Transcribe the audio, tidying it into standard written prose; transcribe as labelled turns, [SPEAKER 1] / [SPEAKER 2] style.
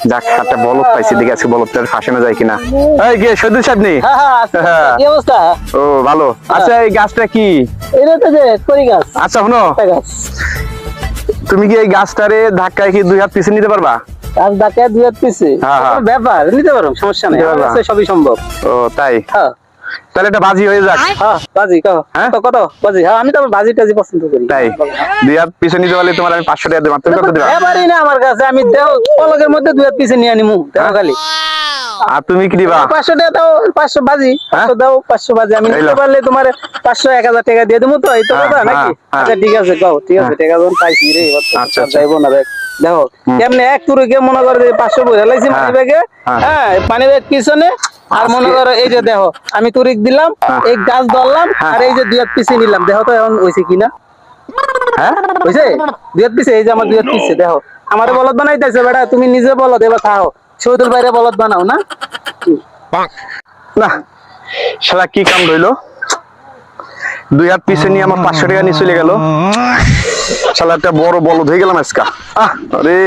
[SPEAKER 1] যাক একটা বলদ পাইছি, দেখে আজকে বলদটার ফাঁসানো যায় কিনা। এই কে শহীদুল সাহেব নি?
[SPEAKER 2] কি অবস্থা?
[SPEAKER 1] ও ভালো। আচ্ছা এই গাছটা কি?
[SPEAKER 2] এটা তো যে করি গাছ।
[SPEAKER 1] আচ্ছা শোনো,
[SPEAKER 2] গাছ
[SPEAKER 1] তুমি কি এই গাছটারে ধাক্কায় কি 2 হাত পিছে নিতে পারবা?
[SPEAKER 2] গাছ ডাকে 2 হাত পিছে ব্যাপার, নিতে পারো, সমস্যা নেই, সবই সম্ভব।
[SPEAKER 1] ও তাই?
[SPEAKER 2] হ্যাঁ
[SPEAKER 1] তাহলে এটা বাজি হয়ে যাক।
[SPEAKER 2] হ্যাঁ বাজি কত কত বাজি? হ্যাঁ আমি তো বাজি টাজি পছন্দ করি।
[SPEAKER 1] তাই 2 হাত পিছে নিতে পারলে তোমার আমি 500 টাকা দেব। তুমি কত দিবা?
[SPEAKER 2] এবারই না আমার কাছে, আমি দেও পলকের মধ্যে 2 হাত পিছে নিয়ে আনিমু দেও খালি।
[SPEAKER 1] আর তুমি কি দিবা?
[SPEAKER 2] 500 টাকা দাও, 500 বাজি, 500 দাও, 500 বাজি আমি নিতে পারলে তোমার 500 1000 টাকা দিয়ে দেবো। তো এই তো কথা নাকি? আচ্ছা ঠিক আছে গাও, ঠিক আছে, টাকা যখন পাইছি রে
[SPEAKER 1] আচ্ছা
[SPEAKER 2] যাইবো না দেখ। দেখো কেমনে এক তুরে কে মনে করে 500 বই লাইছি মানি ব্যাগে। হ্যাঁ পানি ব্যাগ পিছনে, আর মনে করো এই যে দেখো আমি তুরিক দিলাম, এই গাছ ধরলাম, আর এই যে 2 হাত পিছে নিলাম। দেখো তো এখন হইছে কিনা?
[SPEAKER 1] হ্যাঁ
[SPEAKER 2] হইছে 2 হাত পিছে, এই যে আমার 2 হাত পিছে। দেখো আমারে বলদ বানাইতেছে বেটা, তুমি নিজে বলদ, এবার খাও। শহীদুল ভাইরে বলদ বানাও না।
[SPEAKER 1] না শালা কি কাম রইলো, 2 হাত পিছে নিয়ে আমার 500 টাকা নিয়ে চলে গেল। শালা একটা বড় বলদ হয়ে গেলাম আজকা। আরে